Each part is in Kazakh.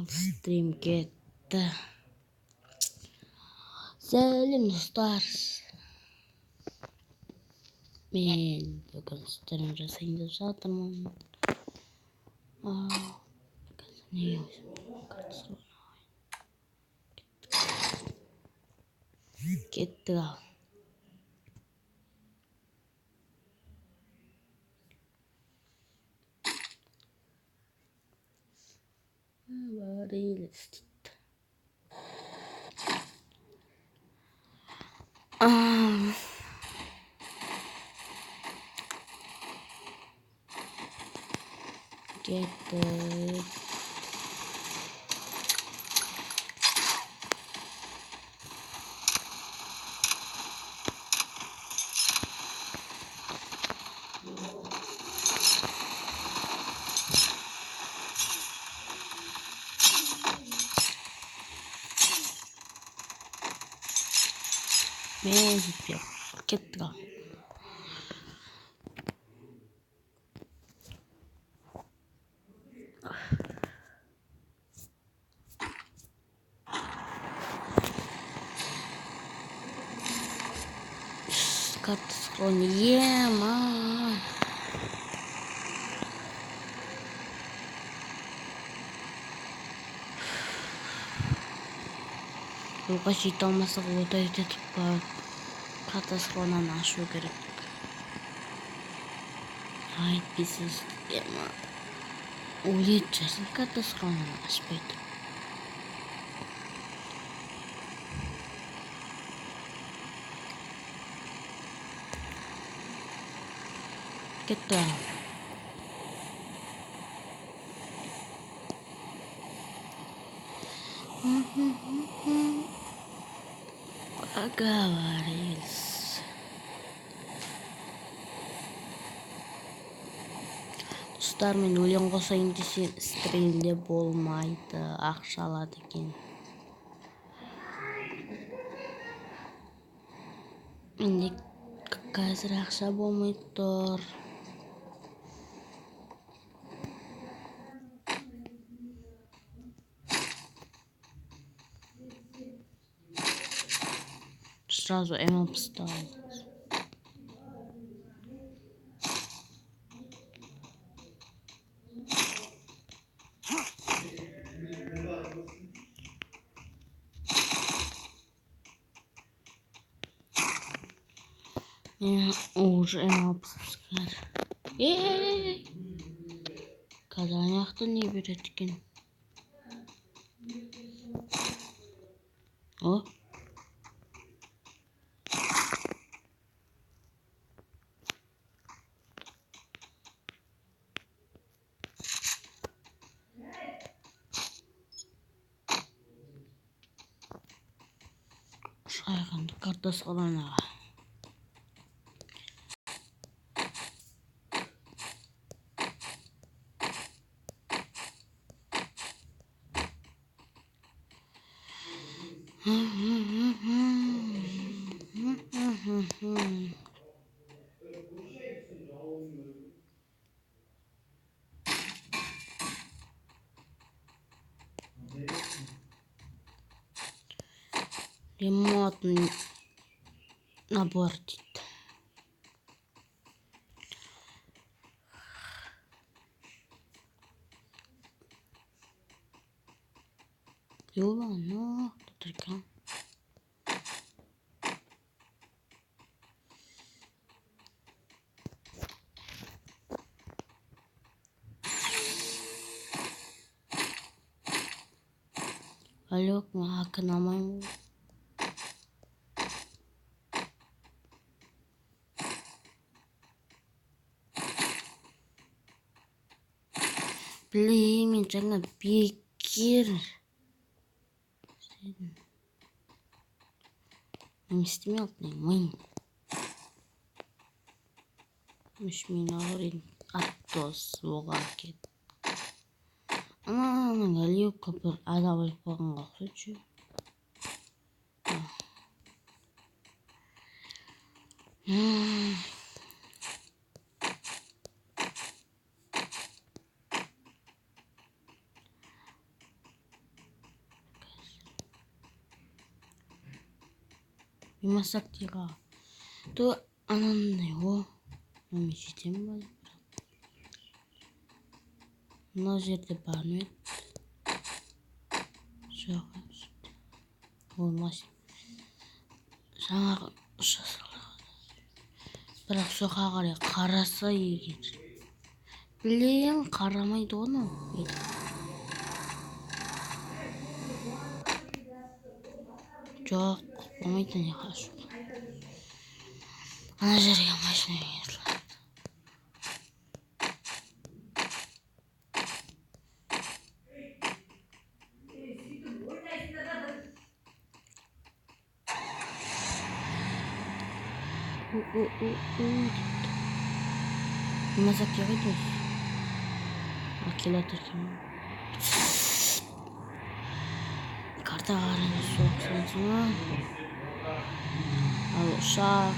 Stream ketті. Сәлем достар. Мен бүгін стрим жасайын деп жатырмын. Кеттік ал. Барилес дейді. Кеттік. Мен жетпей кеттік ал. Карта схроны ема. Бұлға жете алмасақ ода ететіп карта схронаны ашу керек. Айтпейсіз ема. Ойлет жасын карта схронаны ашпайды. Кетті ал. Поговорились. Достар, мен өлең қосайын десе стримде болмайды, ақша алады екен. Менде қазір ақша болмайды тұр. Сразу эмо поставил. Уже эмо поставил. Казаньяқты не береді екен? О? Шайғанды карта схронаға. Ремонтный набор дейді. Ну, только. Алло, акынамаймын. Мен жаңа бекер. Не істемей алтынайым. Мен алырын аттос оға кет. Ананың әлеукі бір адам өліп қойғанға ұқсайды. Масактиға. То анандай о. Мен жетемін ба? Мына жерде бар ма? Жоқ. Болмас. Жаңағы бірақ соқа қарай қараса егер. Білем, қарамайды оны. Жоқ, болмайды не қашу. Ана жерге машина келді. Масакқа қайтып. Келатыр екен. Карта қараңыз соқсаңыз. Ал ұшақ.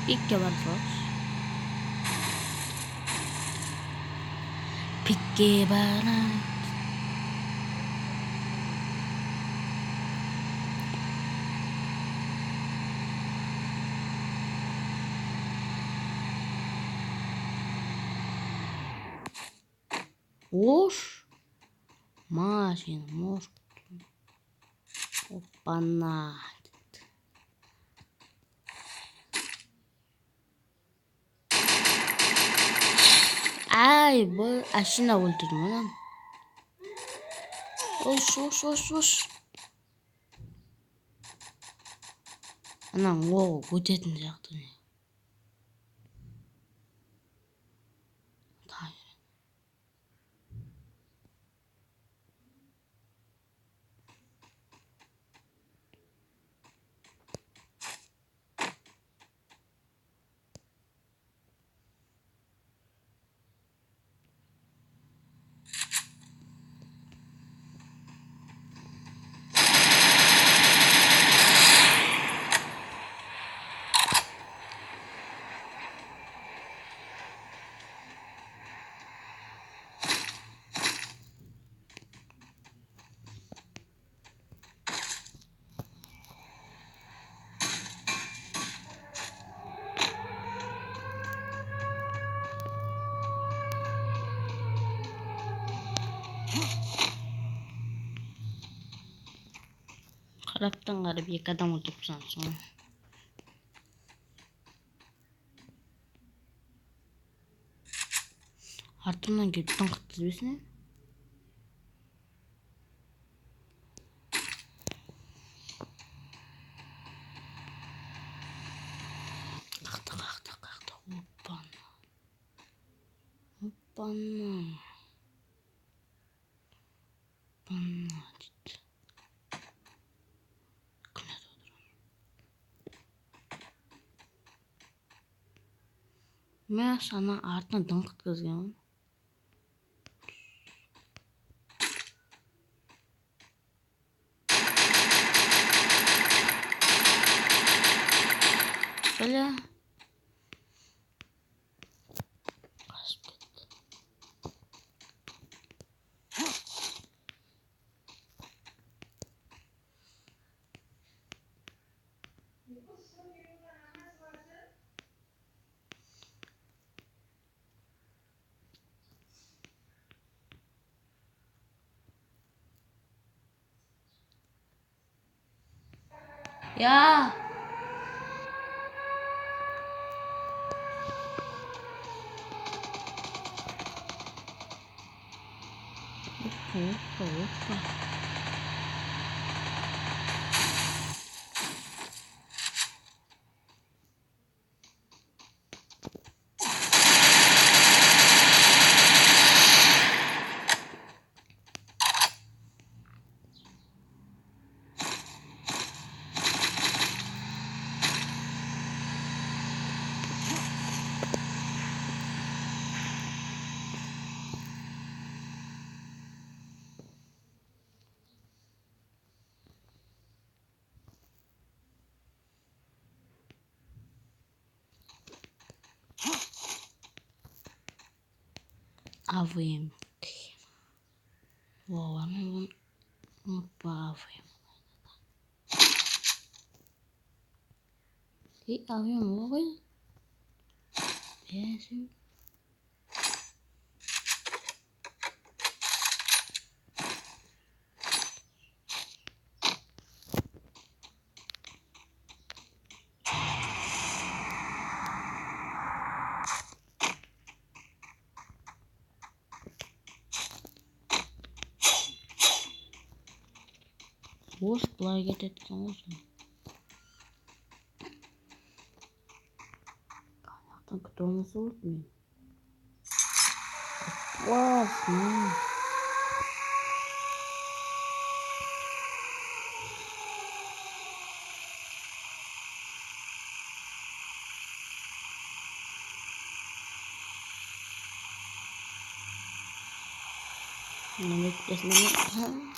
Пикке барсақ. Пикке барам. Ош. Машина, может. Опана. Ай, бұл ашина өлтірдім одан. Ош. Ана оғы өтетін жақты не. Қараптан қарап екі адам өлтіріп соң. Артымнан келіп дыңқ тізбесіне. Қақты. Оппана. Дейді. Мен ана артына дыңқ еткізген. Бля. Я. Опа. АВМ. Wow, bunu unutmayayım. Alıyorum baba. Beğensin. Boş hareket etken olsun. Kaynaktan kötü olması olur mu? Wow, ne? Ne beklesin?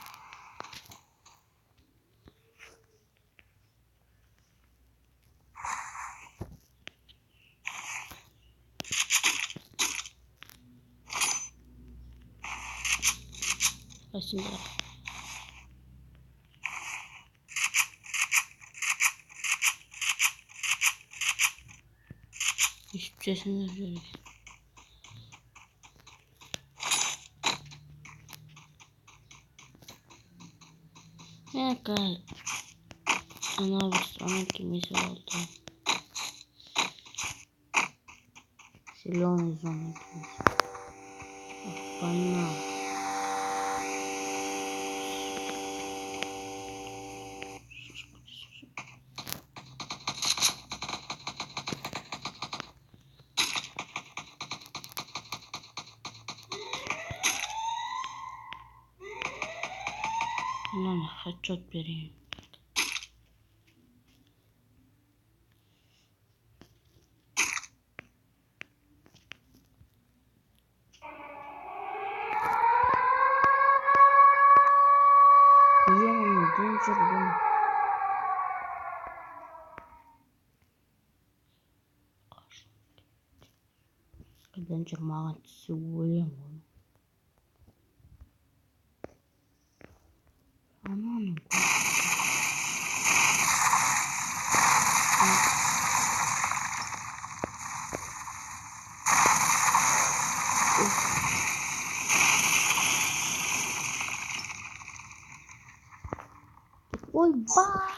Şimdi hiçbir şeysini söyleyeyim. Ne kadar ana bastonun kimisi oldu. Silon izlemek kimisi. Bana. Lan headshot vereyim. Duyuyorum deyince bunu. Ben çırmağın suyum. Aman. Oy bye.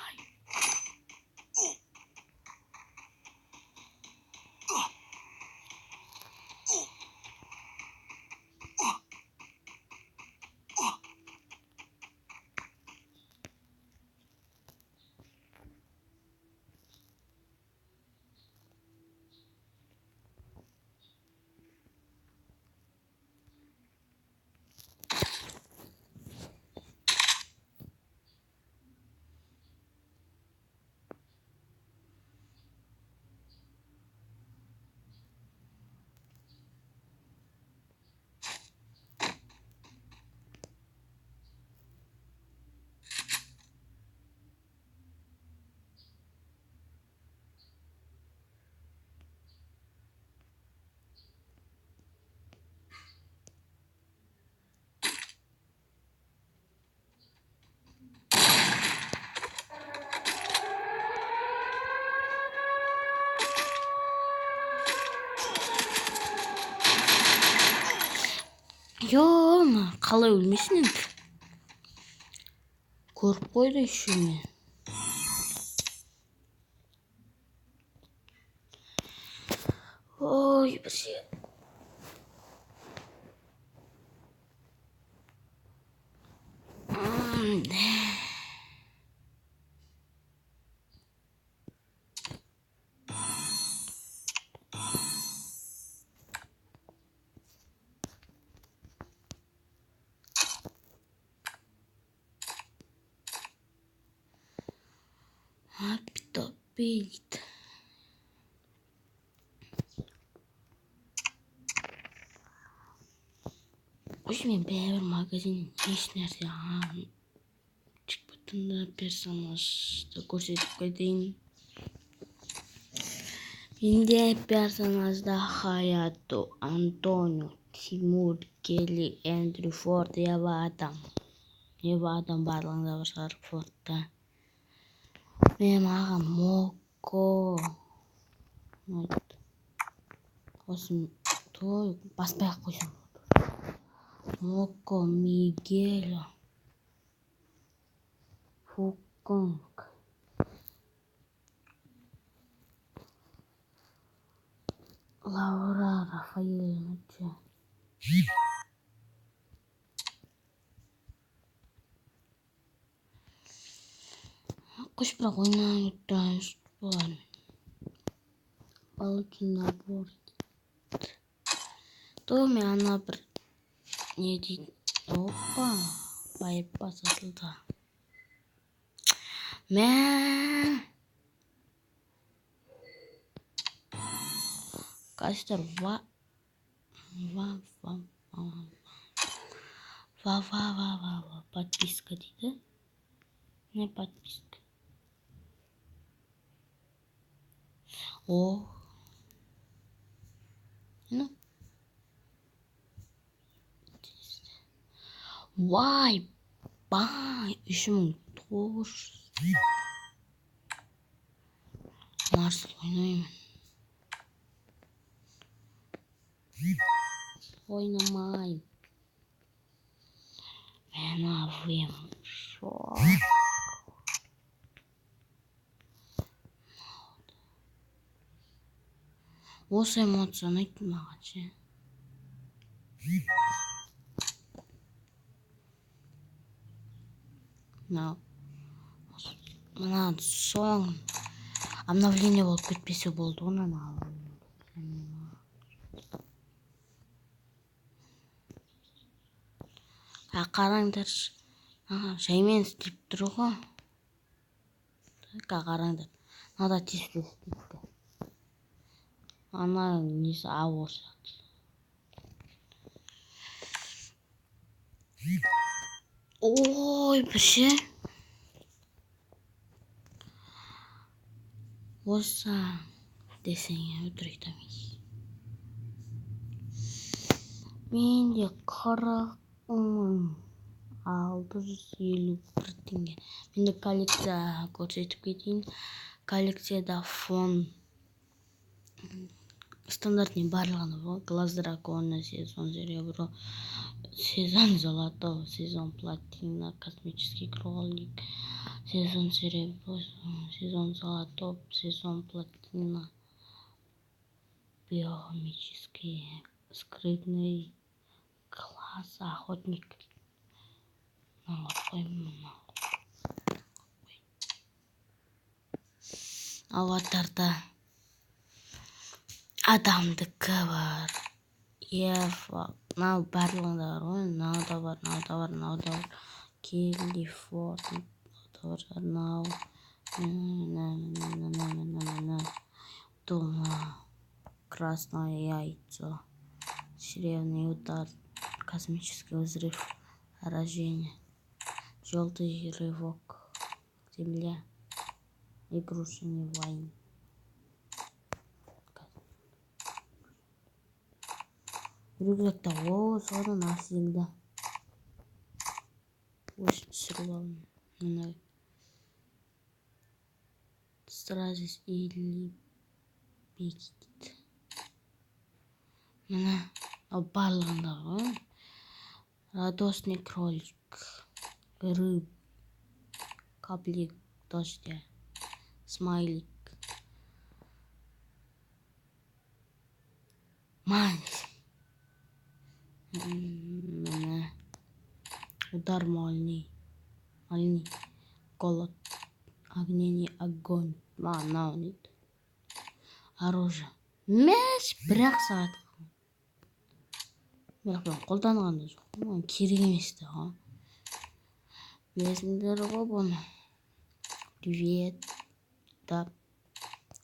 Yo ama kala ölmüşsün. Korkup koydu işimi. Oy bir şey. Happy to beat. Şimdi bir magazin hiç nerede ya? Çıkmadığında personajda gösterip gideyim. Инде персонажда Хаято, Антонио, Тимур, Келли, Эндрю, Форд, Ева Адам. Ева Адам барлығында бар шығар Фордта. Менің ағам Моко. Осым той баспай-ақ қойсам. Моко, Мигель, Фуконг. Лаура, Рафаэль, Мача. Құш бірақ ойнаған өттен болар. Балыкин набор. То мен ана бір не дейді. Опа, байыппа сатылды. Мә. Кастер ва подписка дейді. Не подписка. О. Ну. Вай. Бай. 3900. Марсел ойнаймын. Ойнамайым. Мен авым. Шо? Осы эмоцияны айттым маған ше. Мына соң обновление болып кетпесе болды онан алып. Қараңдар. Жаймен істеп тұр ғой. Қараңдар. Надо тез істейді. Ана несі ауыр. Ой, бір ше. Осы десең өтірік демейсіз. Менде 40.651 теңге. Менде коллекция көрсетіп кетейін. Коллекцияда фон стандартный барлығында бар. Глаз дракона, сезон серебро, сезон золотого, сезон платина, космический кролик, сезон серебро, сезон золотого, сезон платина, биомический, скрытный класс, охотник. Аватарда адамдікі бар. Ева. Нау барлығында бар ғой. Науда бар. Келли, Форд. Нау. Дума. Красное яйцо. Серебряный удар. Космический взрыв. Рождение. Желтый рывок. Земля. Игрушечный войн. Рюкзакта содан навсегда. Очень түсіріп Стразис или бекет. Мына барлығында ғой. Радостный кролик. Рыб. Каплик дождя. Смайлик. Манис. Удар молнии. Голод. Огненный огонь. Наунит. Оружие. Мәш, бірақ сағат. Бірақ мен қолданғанда жоқ. Керек еместі. Білесіңдер ғой бұны. Привет. Да.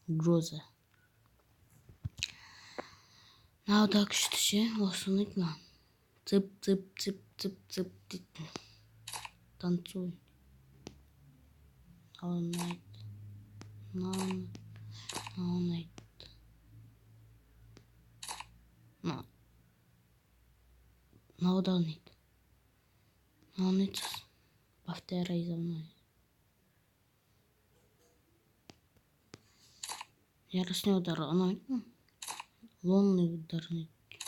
Гроза. Науда күшті ше. Осыны айтма. Цып дейді. Танцуй. Он айтты. мынау да ұнайды. Мынау ұнайды. Повторяй за мной. Яростный удар ұнайды. Лунный удар ұнайды.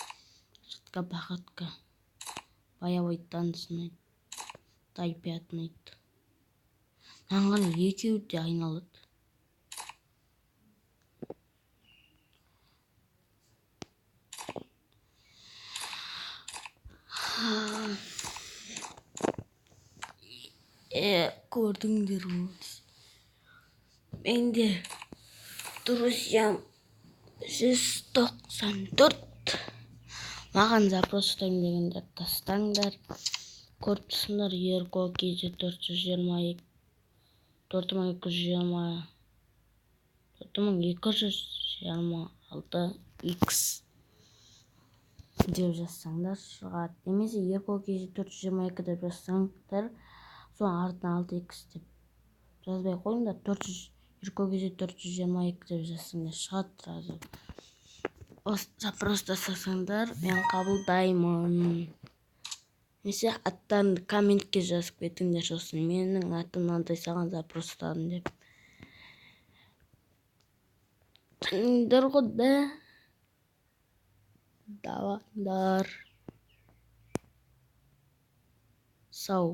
Шатка бақатка. Боевой танц ұнайды. Тайпят ұнайды. Маған екеуі де айналады. Көрдіңдер ме? Менде друзьям 194. Маған запрос ұстаймын дегендер тастаңдар. Көріп тұрсыңдар Ерко кейде 422 4226x деп жазсаңдар шығады. Немесе Ерко кейде 422 деп жазсаңдар, соң артына 6x деп жазбай қойыңдар. Ерко кейде 422 деп жазсаңдар шығады сразу. Запрос жасасаңдар, мен қабылдаймын. Немесе аттарыңды комментке жазып кетіңдер, сосын менің атым мынандай саған запростадым деп. Түсіндіңдер ғой да? Даваңдар. Сау.